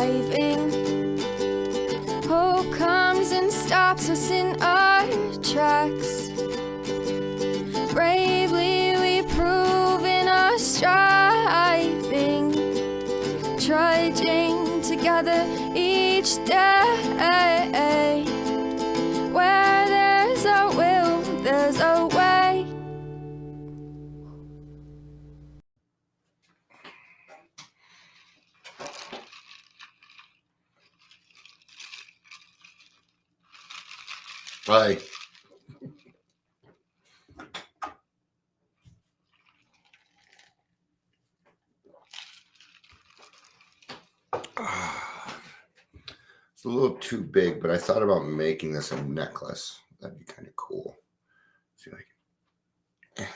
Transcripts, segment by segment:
driving. Hope comes and stops us in our tracks. Bravely we prove in our striving, trudging together each day. Where there's a will, there's a way. Bye. It's a little too big, but I thought about making this a necklace. That'd be kind of cool. See if I can.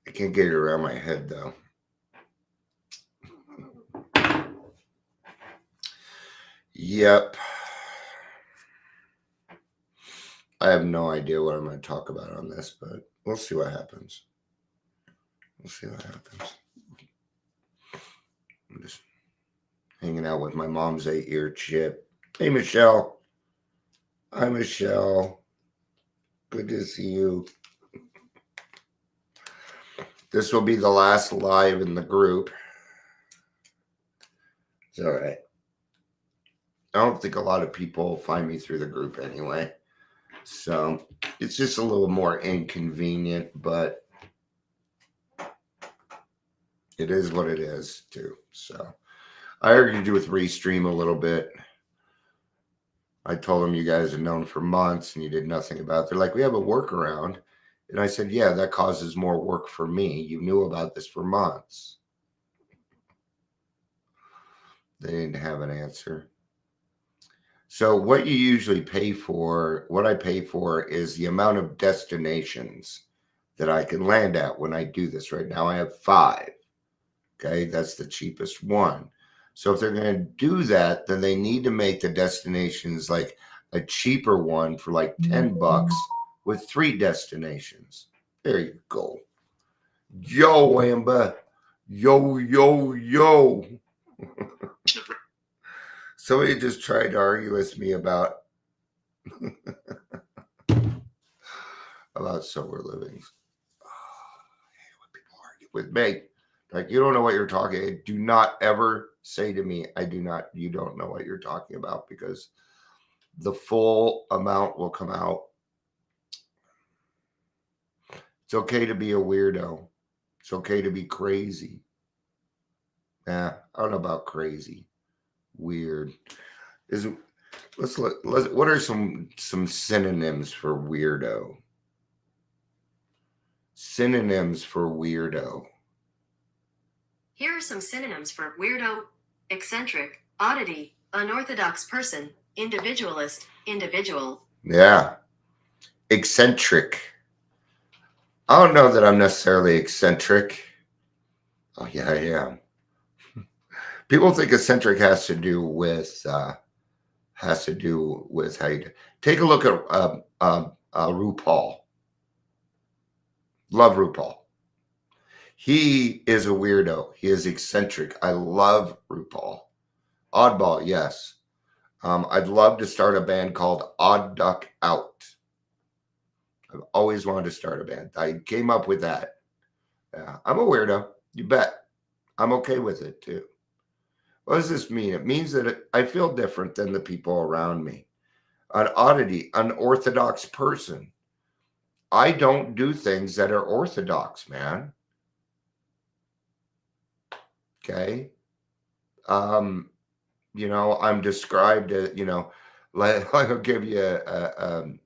I can't get it around my head though. Yep. I have no idea what I'm going to talk about on this, but we'll see what happens. We'll see what happens. I'm just hanging out with my mom's 8-year chip. Hey, Michelle. Hi, Michelle. Good to see you. This will be the last live in the group. It's all right. I don't think a lot of people find me through the group anyway. So it's just a little more inconvenient, but it is what it is too. So I argued with Restream a little bit. I told them you guys have known for months and you did nothing about it. They're like, we have a workaround. And I said, yeah, that causes more work for me. You knew about this for months. They didn't have an answer. So what you usually pay for, what I pay for is the amount of destinations that I can land at when I do this. Right now I have 5. Okay, that's the cheapest one. So if they're going to do that, then they need to make the destinations like a cheaper one for like $10 with 3 destinations. There you go. Yo, Amber. Yo, yo, yo. Somebody just tried to argue with me about sober livings. I hate when people argue with me. Like, you don't know what you're talking. Do not ever say to me, you don't know what you're talking about, because the full amount will come out. It's okay to be a weirdo. It's okay to be crazy. I don't know about crazy. Weird. Let's look. What are some synonyms for weirdo? Synonyms for weirdo. Here are some synonyms for weirdo: eccentric, oddity, unorthodox person, individualist, individual. Yeah. Eccentric. I don't know that I'm necessarily eccentric. Oh, yeah, I am. People think eccentric has to do with how you do. Take a look at RuPaul. Love RuPaul. He is a weirdo. He is eccentric. I love RuPaul. Oddball, yes. I'd love to start a band called Odd Duck Out. I've always wanted to start a band. I came up with that. Yeah, I'm a weirdo. You bet. I'm okay with it too. What does this mean? It means that I feel different than the people around me. An oddity, unorthodox person. I don't do things that are orthodox, man. Okay. I'm described as, I'll give you an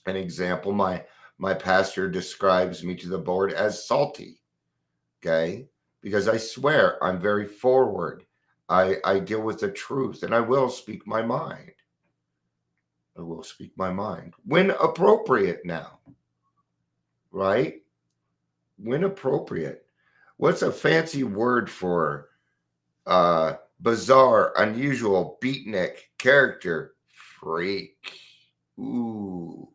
example. My pastor describes me to the board as salty. Okay. Because I swear I'm very forward. I deal with the truth, and I will speak my mind. I will speak my mind when appropriate now. Right? When appropriate. What's a fancy word for bizarre, unusual, beatnik, character, freak? Ooh.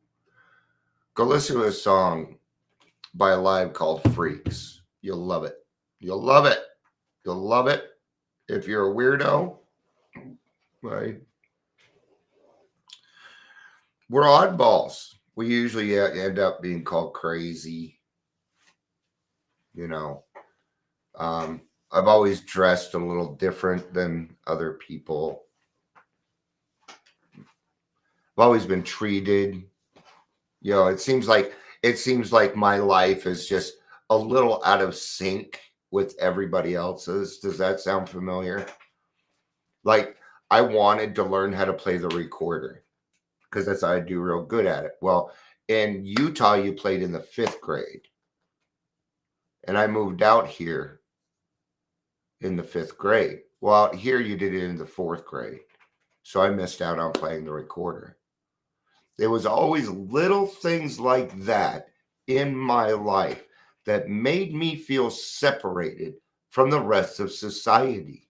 Go listen to a song by Alive called Freaks. You'll love it. You'll love it. You'll love it. if you're a weirdo, right? We're oddballs. We usually end up being called crazy. You know, I've always dressed a little different than other people. I've always been treated. You know, it seems like my life is just a little out of sync with everybody else's. Does that sound familiar? Like I wanted to learn how to play the recorder because that's how I do real good at it. Well, in Utah, you played in the 5th grade. And I moved out here in the 5th grade. Well, out here you did it in the 4th grade. So I missed out on playing the recorder. There was always little things like that in my life that made me feel separated from the rest of society.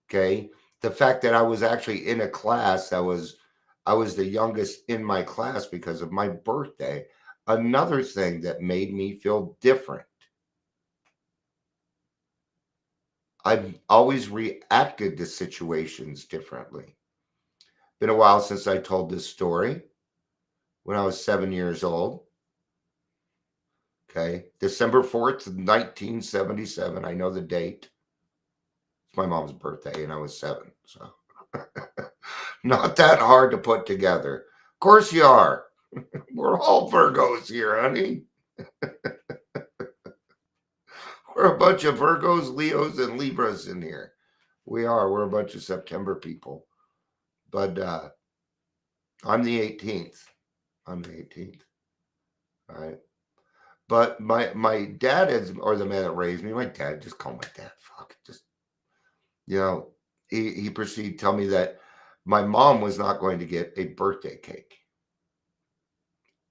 Okay? The fact that I was actually in a class I was the youngest in my class because of my birthday. Another thing that made me feel different. I've always reacted to situations differently. Been a while since I told this story. When I was 7 years old. Okay. December 4th, 1977. I know the date. It's my mom's birthday and I was 7. So not that hard to put together. Of course you are. We're all Virgos here, honey. We're a bunch of Virgos, Leos, and Libras in here. We are. We're a bunch of September people. But I'm the 18th. I'm the 18th. All right. But my dad is, or the man that raised me, my dad, just call my dad. Fuck. Just, you know, he proceeded to tell me that my mom was not going to get a birthday cake.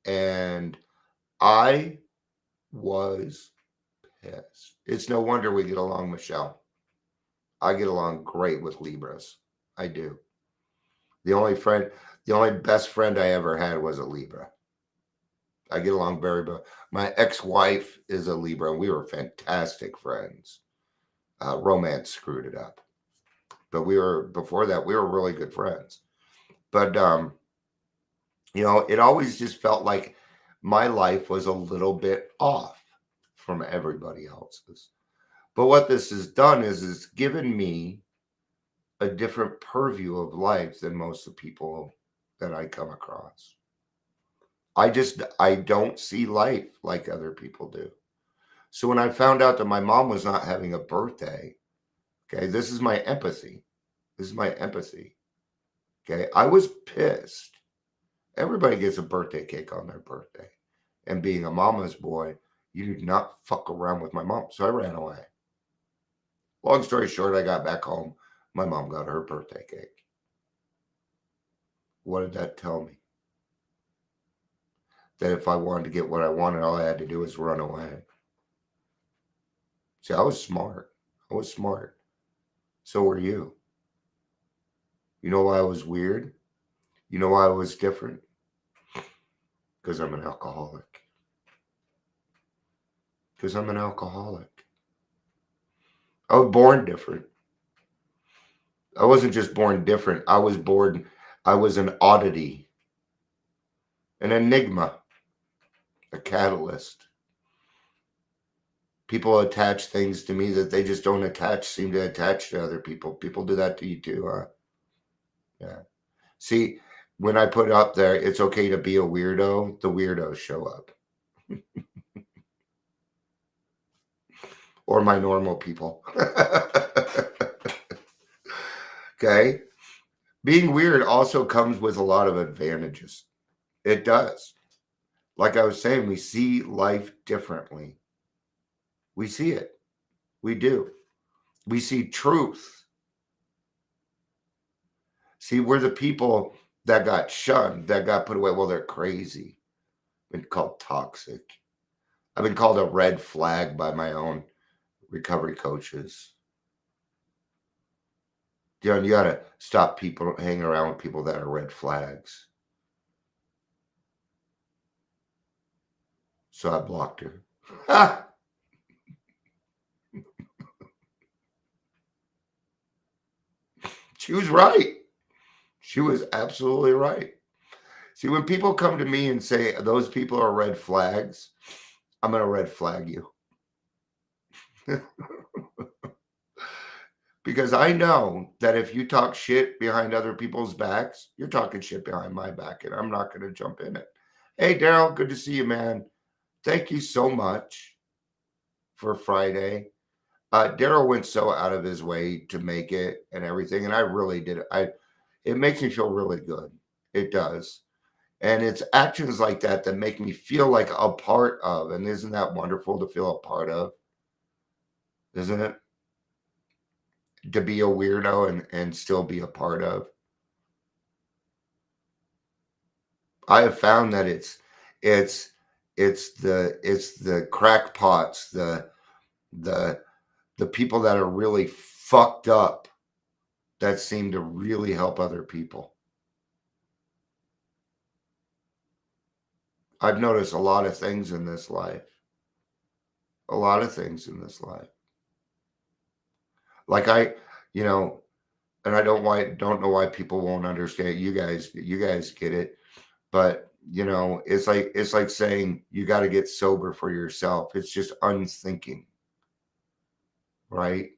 And I was pissed. It's no wonder we get along, Michelle. I get along great with Libras. I do. The only best friend I ever had was a Libra. I get along very well. My ex-wife is a Libra. We were fantastic friends. Romance screwed it up. But before that, we were really good friends. But, you know, it always just felt like my life was a little bit off from everybody else's. But what this has done is it's given me a different purview of life than most of the people that I come across. I don't see life like other people do. So when I found out that my mom was not having a birthday, okay, this is my empathy. This is my empathy. Okay, I was pissed. Everybody gets a birthday cake on their birthday. And being a mama's boy, you do not fuck around with my mom. So I ran away. Long story short, I got back home. My mom got her birthday cake. What did that tell me? That if I wanted to get what I wanted, all I had to do was run away. See, I was smart. I was smart. So were you. You know why I was weird? You know why I was different? Because I'm an alcoholic. Because I'm an alcoholic. I was born different. I wasn't just born different. I was an oddity, an enigma, a catalyst. People attach things to me that they just don't seem to attach to other people. People do that to you too, huh? Yeah. See, when I put up there, it's okay to be a weirdo, the weirdos show up. Or my normal people. Okay? Being weird also comes with a lot of advantages. It does. Like I was saying, we see life differently. We see it. We do. We see truth. See, we're the people that got shunned, that got put away. Well, they're crazy. Been called toxic. I've been called a red flag by my own recovery coaches. You know, you got to stop people hanging around with people that are red flags. So I blocked her. She was right. She was absolutely right. See, when people come to me and say those people are red flags, I'm going to red flag you. Because I know that if you talk shit behind other people's backs, you're talking shit behind my back, and I'm not going to jump in it. Hey, Daryl, good to see you, man. Thank you so much for Friday. Daryl went so out of his way to make it and everything, and I really did. It makes me feel really good. It does. And it's actions like that that make me feel like a part of. And isn't that wonderful to feel a part of? Isn't it? To be a weirdo and still be a part of. I have found that it's the crackpots, the people that are really fucked up that seem to really help other people. I've noticed a lot of things in this life. A lot of things in this life. Like and I don't know why people won't understand. You guys get it. But it's like saying you got to get sober for yourself. It's just unthinking. Right?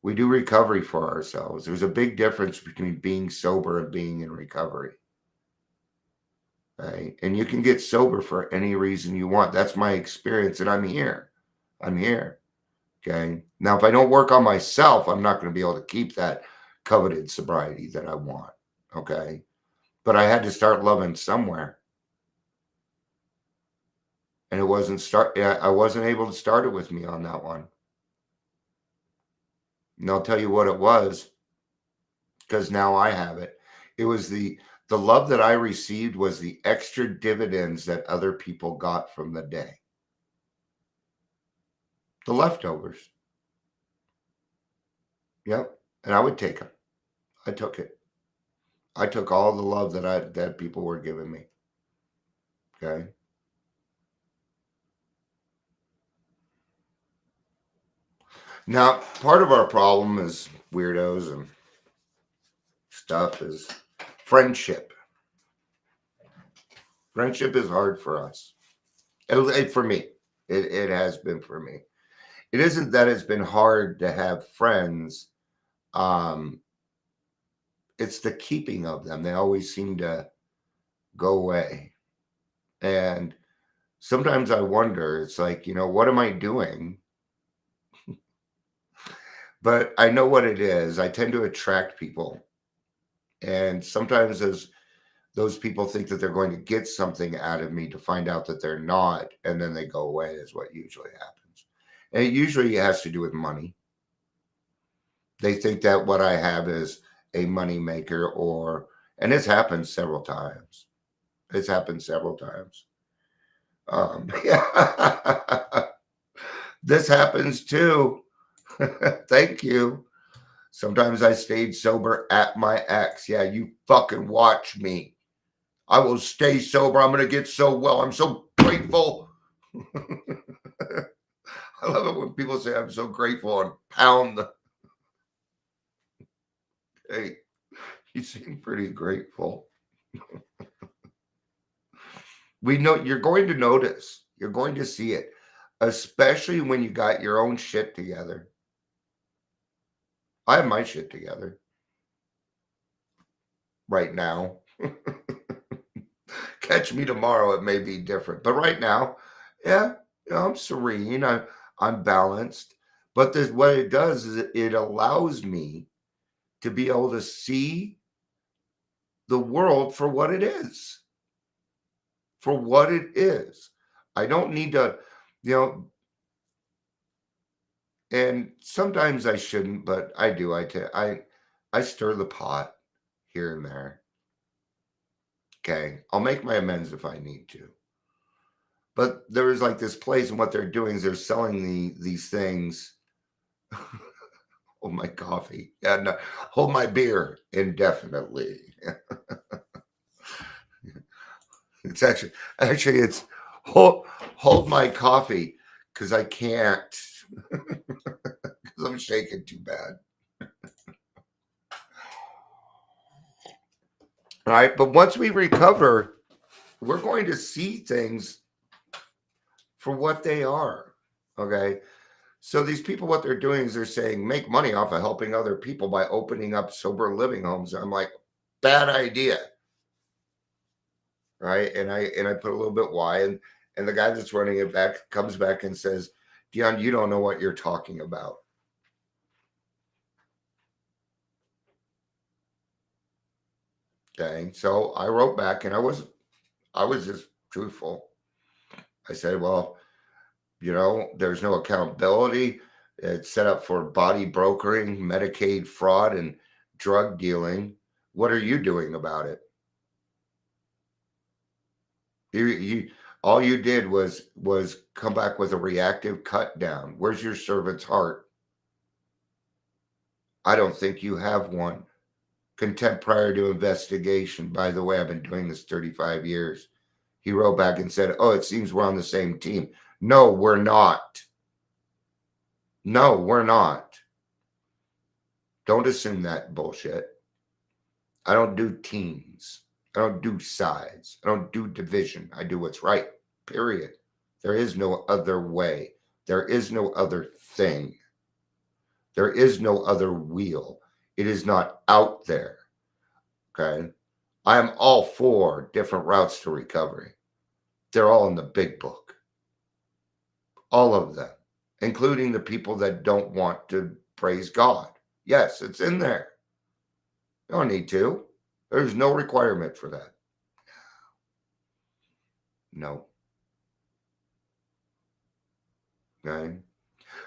We do recovery for ourselves. There's a big difference between being sober and being in recovery. Right? And you can get sober for any reason you want. That's my experience, and I'm here. Okay. Now, if I don't work on myself, I'm not going to be able to keep that coveted sobriety that I want. Okay. But I had to start loving somewhere. And I wasn't able to start it with me on that one. And I'll tell you what it was, because now I have it. It was the love that I received was the extra dividends that other people got from the day. The leftovers. Yep. And I would take them. I took it. I took all the love that people were giving me. Okay. Now, part of our problem as weirdos and stuff is friendship. Friendship is hard for us. For me. It has been for me. It isn't that it's been hard to have friends. It's the keeping of them. They always seem to go away. And sometimes I wonder, it's like, what am I doing? But I know what it is. I tend to attract people. And sometimes those people think that they're going to get something out of me to find out that they're not. And then they go away is what usually happens. And it usually has to do with money. They think that what I have is a money maker and it's happened several times. Yeah. This happens too. Thank you. Sometimes I stayed sober at my ex. Yeah, you fucking watch me. I will stay sober. I'm going to get so well. I'm so grateful. I love it when people say I'm so grateful and pound the... Hey, you seem pretty grateful. We know you're going to notice. You're going to see it, especially when you got your own shit together. I have my shit together right now. Catch me tomorrow, it may be different. But right now, yeah, I'm serene. I'm balanced. But what it does is it allows me to be able to see the world for what it is. For what it is. I don't need to, and sometimes I shouldn't, but I do. I stir the pot here and there. Okay. I'll make my amends if I need to. But there is like this place, and what they're doing is they're selling these things. Hold my coffee. Yeah, no, hold my beer indefinitely. It's actually it's hold my coffee because I can't because I'm shaking too bad. right? But once we recover, we're going to see things for what they are. Okay. So these people, what they're doing is they're saying make money off of helping other people by opening up sober living homes. I'm like, bad idea. Right. And I put a little bit why, and the guy that's running it back comes back and says, Dion, you don't know what you're talking about. Okay. So I wrote back and I was just truthful. I said, well, there's no accountability. It's set up for body brokering, Medicaid fraud, and drug dealing. What are you doing about it? All you did was come back with a reactive cut down. Where's your servant's heart? I don't think you have one. Contempt prior to investigation. By the way, I've been doing this 35 years. He wrote back and said, oh, it seems we're on the same team. No, we're not. No, we're not. Don't assume that bullshit. I don't do teams. I don't do sides. I don't do division. I do what's right, period. There is no other way. There is no other thing. There is no other wheel. It is not out there. Okay? I am all for different routes to recovery. They're all in the big book. All of them, including the people that don't want to praise God. Yes, it's in there. You don't need to. There's no requirement for that. No. Okay?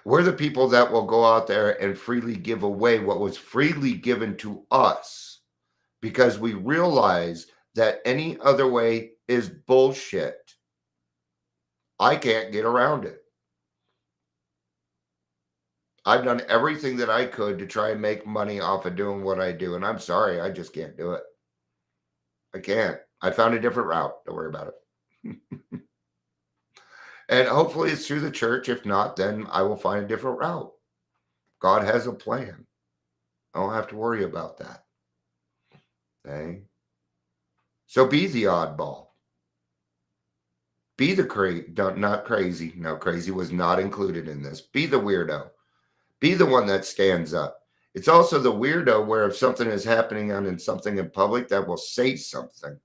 We're the people that will go out there and freely give away what was freely given to us because we realize that any other way is bullshit. I can't get around it. I've done everything that I could to try and make money off of doing what I do. And I'm sorry, I just can't do it. I can't. I found a different route. Don't worry about it. And hopefully it's through the church. If not, then I will find a different route. God has a plan. I don't have to worry about that. Okay? So be the oddball. Be the not crazy. No, crazy was not included in this. Be the weirdo. Be the one that stands up. It's also the weirdo where if something is happening in something in public, that will say something.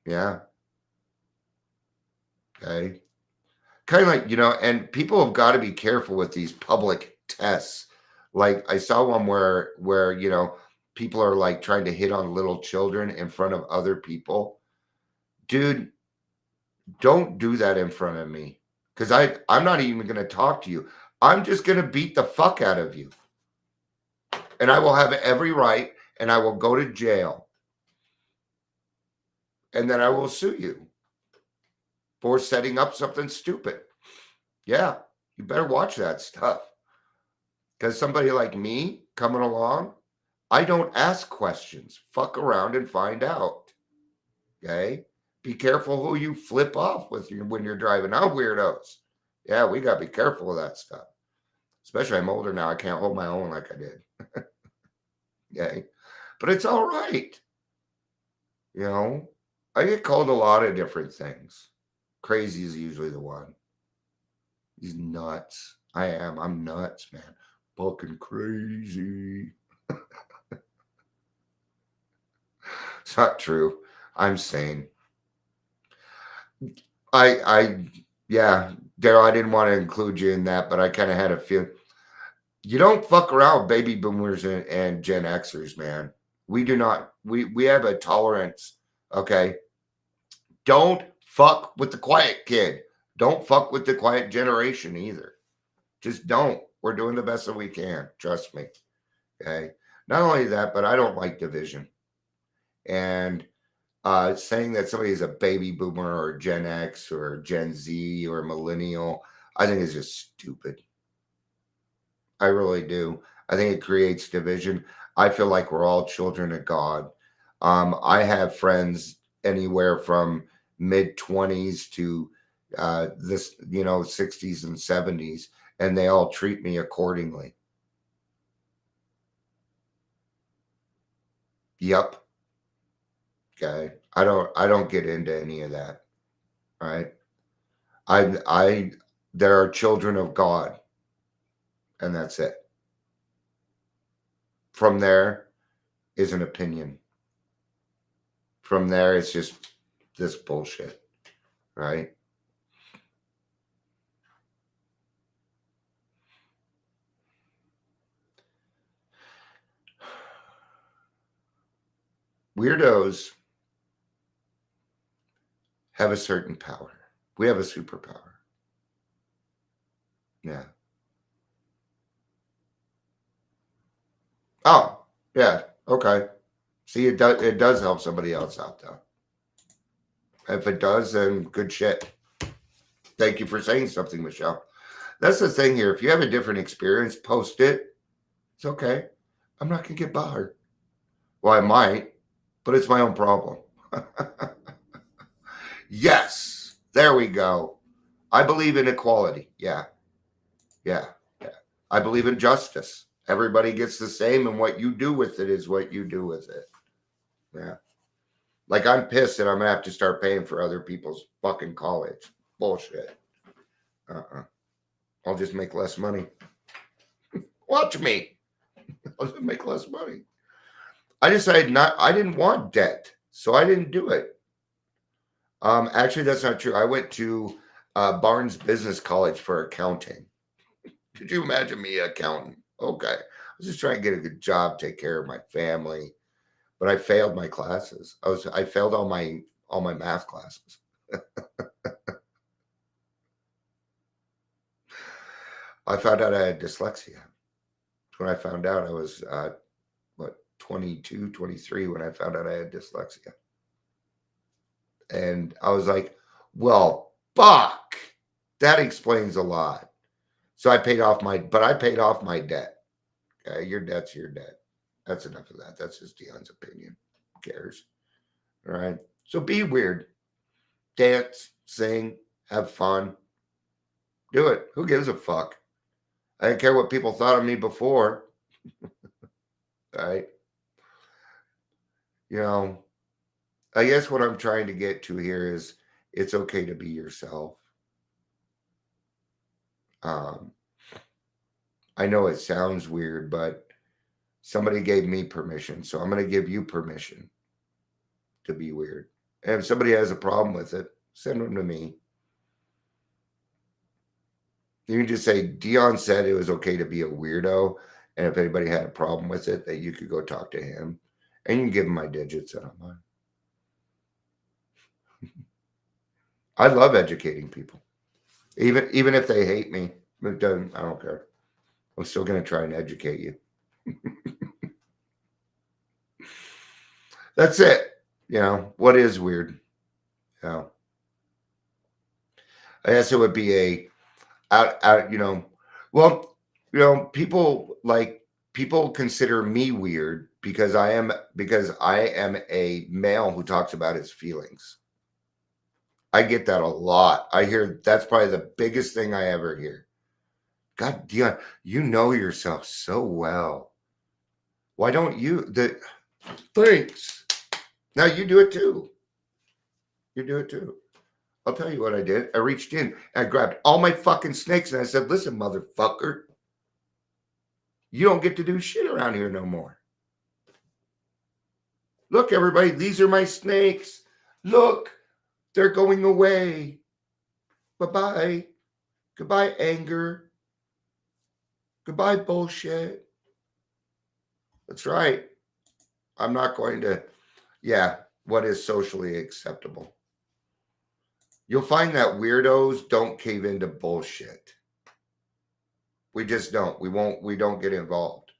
Yeah. Okay. Kind of like, and people have got to be careful with these public tests. Like I saw one where people are like trying to hit on little children in front of other people. Dude, don't do that in front of me. Because I'm not even going to talk to you. I'm just going to beat the fuck out of you. And I will have every right, and I will go to jail. And then I will sue you for setting up something stupid. Yeah, you better watch that stuff. Because somebody like me coming along, I don't ask questions. Fuck around and find out. Okay? Be careful who you flip off with when you're driving out, weirdos. Yeah, we got to be careful of that stuff. Especially I'm older now. I can't hold my own like I did. Okay? But it's all right. I get called a lot of different things. Crazy is usually the one. He's nuts. I am. I'm nuts, man. Fucking crazy. It's not true. I'm sane. Yeah, Daryl, I didn't want to include you in that, but I kind of had a feel. You don't fuck around with baby boomers and Gen Xers, man. We do not. We have a tolerance. Okay. Don't fuck with the quiet kid. Don't fuck with the quiet generation either. Just don't. We're doing the best that we can. Trust me. Okay. Not only that, but I don't like division. And saying that somebody is a baby boomer or Gen X or Gen Z or millennial, I think is just stupid. I really do. I think it creates division. I feel like we're all children of God. I have friends anywhere from mid-20s to this, 60s and 70s, and they all treat me accordingly. Yep. Okay. I don't get into any of that. Right. There are children of God, and that's it. From there is an opinion. From there, it's just this bullshit, right? Weirdos have a certain power. We have a superpower. Yeah. Oh, yeah. Okay. See, it does help somebody else out, though. If it does, then good shit. Thank you for saying something, Michelle. That's the thing here. If you have a different experience, post it. It's okay. I'm not going to get bothered. Well, I might, but it's my own problem. Yes. There we go. I believe in equality. Yeah. Yeah. Yeah. I believe in justice. Everybody gets the same, and what you do with it is what you do with it. Yeah. Like, I'm pissed that I'm going to have to start paying for other people's fucking college. Bullshit. I'll just make less money. Watch me. I'll just make less money. I decided I didn't want debt, so I didn't do it. Actually, that's not true. I went to Barnes Business College for accounting. Could you imagine me, accountant? Okay. I was just trying to get a good job, take care of my family, but I failed my classes. I failed all my math classes. I found out I had dyslexia. When I found out, I was 22, 23 when I found out I had dyslexia. And I was like, well, fuck. That explains a lot. So I paid off my debt. Okay, your debt's your debt. That's enough of that. That's just Dion's opinion. Who cares? All right. So be weird. Dance, sing, have fun. Do it. Who gives a fuck? I didn't care what people thought of me before. All right. You know, I guess what I'm trying to get to here is it's okay to be yourself. I know it sounds weird, but somebody gave me permission, so I'm going to give you permission to be weird. And if somebody has a problem with it, send them to me. You can just say, Dion said it was okay to be a weirdo, and if anybody had a problem with it, that you could go talk to him, and you can give him my digits and I'm on. I love educating people, even if they hate me. I don't care. I'm still going to try and educate you. That's it. You know, what is weird? You know, I guess it would be people consider me weird because I am a male who talks about his feelings. I get that a lot. I hear that's probably the biggest thing I ever hear. God, Dion, you know yourself so well. Why don't you? Thanks. Now you do it too. You do it too. I'll tell you what I did. I reached in, I grabbed all my fucking snakes, and I said, listen, motherfucker, you don't get to do shit around here no more. Look, everybody, these are my snakes. Look, they're going away. Bye-bye. Goodbye, anger. Goodbye, bullshit. That's right. I'm not going to, what is socially acceptable? You'll find that weirdos don't cave into bullshit. We just don't. We don't get involved.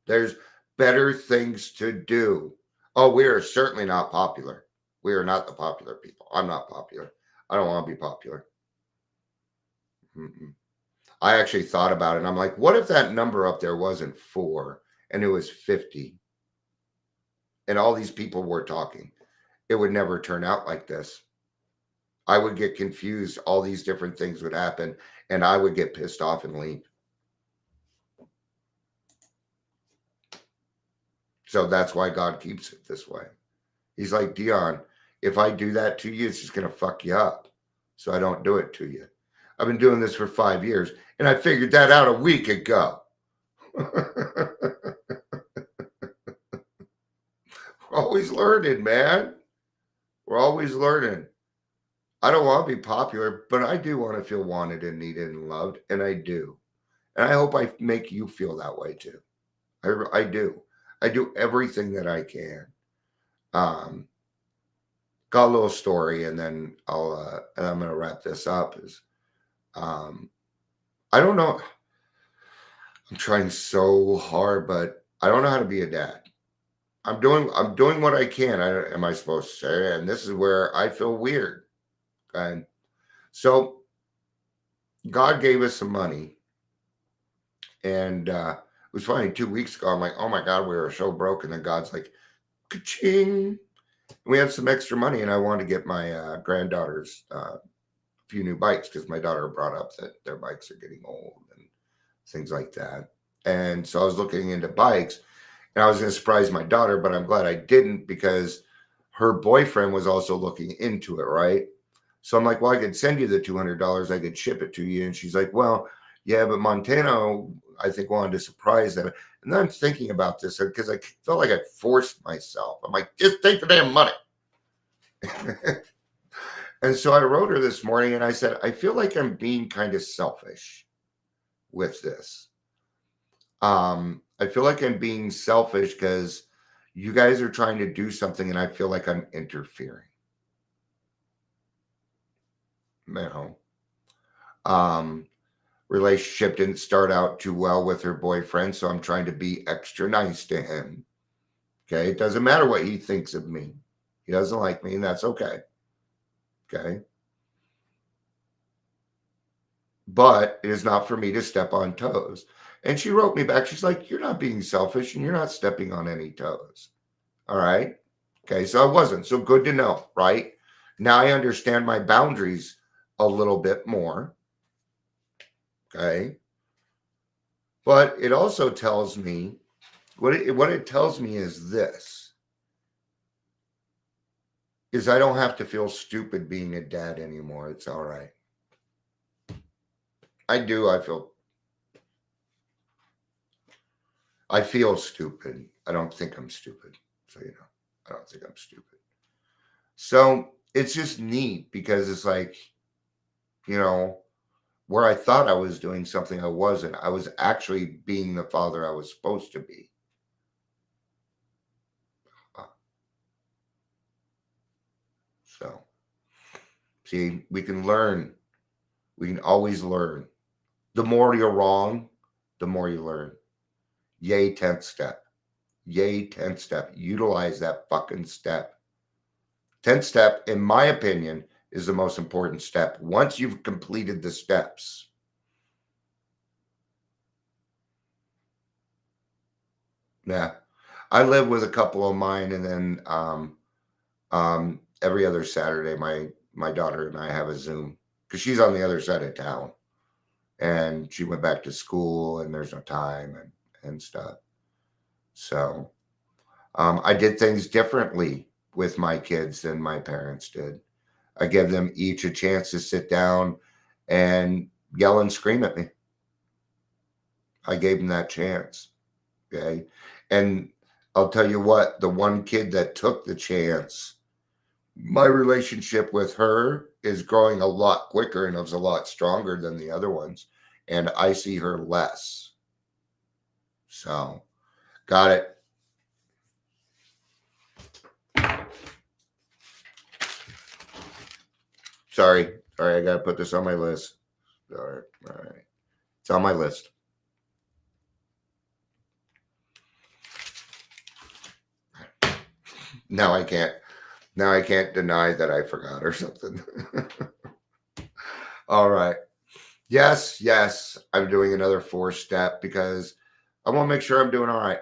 There's better things to do. Oh, we are certainly not popular. We are not the popular people. I'm not popular. I don't want to be popular. I actually thought about it, and I'm like, what if that number up there wasn't 4 and it was 50? And all these people were talking. It would never turn out like this. I would get confused. All these different things would happen, and I would get pissed off and leave. So that's why God keeps it this way. He's like, Dion, if I do that to you, it's just going to fuck you up. So I don't do it to you. I've been doing this for 5 years, and I figured that out a week ago. We're always learning, man. We're always learning. I don't want to be popular, but I do want to feel wanted and needed and loved, and I do. And I hope I make you feel that way too. I do. I do everything that I can. Got a little story, and then I'm gonna wrap this up. Is I don't know. I'm trying so hard, but I don't know how to be a dad. I'm doing what I can. Am I supposed to say? And this is where I feel weird. Okay, so God gave us some money, and it was funny. 2 weeks ago, I'm like, oh my God, we were so broke, and then God's like, ka-ching. We have some extra money, and I wanted to get my granddaughters a few new bikes because my daughter brought up that their bikes are getting old and things like that. And so I was looking into bikes, and I was going to surprise my daughter, but I'm glad I didn't because her boyfriend was also looking into it, right? So I'm like, well, I could send you the $200. I could ship it to you. And she's like, well, yeah, but Montana, I think, wanted to surprise them. And then I'm thinking about this because I felt like I forced myself. I'm like, just take the damn money. And so I wrote her this morning and I said, I feel like I'm being kind of selfish with this. I feel like I'm being selfish because you guys are trying to do something and I feel like I'm interfering. You know, relationship didn't start out too well with her boyfriend, so I'm trying to be extra nice to him. Okay, it doesn't matter what he thinks of me. He doesn't like me, and that's okay. Okay. But it is not for me to step on toes. And she wrote me back. She's like, you're not being selfish and you're not stepping on any toes. All right. Okay. So I wasn't. So good to know, right? Now I understand my boundaries a little bit more. Okay. But it also tells me what it tells me is this is I don't have to feel stupid being a dad anymore. It's all right. I do. I feel stupid. I don't think I'm stupid. So, you know, I don't think I'm stupid. So it's just neat because it's like, you know, where I thought I was doing something, I wasn't. I was actually being the father I was supposed to be. So, see, we can learn. We can always learn. The more you're wrong, the more you learn. Yay, 10th step. Yay, 10th step. Utilize that fucking step. 10th step, in my opinion, is the most important step. Once you've completed the steps, yeah. I live with a couple of mine, and then every other Saturday, my daughter and I have a Zoom because she's on the other side of town, and she went back to school, and there's no time and stuff. So I did things differently with my kids than my parents did. I give them each a chance to sit down and yell and scream at me. I gave them that chance. Okay. And I'll tell you what, the one kid that took the chance, my relationship with her is growing a lot quicker and is a lot stronger than the other ones. And I see her less. So, got it. Sorry, I got to put this on my list. All right. It's on my list. Now I can't deny that I forgot or something. All right. Yes, I'm doing another 4-step because I want to make sure I'm doing all right.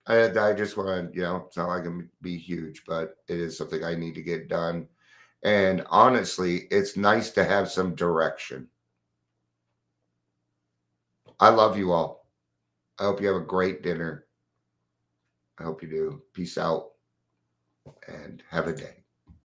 I just want to, it's not like I'm going to be huge, but it is something I need to get done. And honestly, it's nice to have some direction. I love you all. I hope you have a great dinner. I hope you do. Peace out and have a day.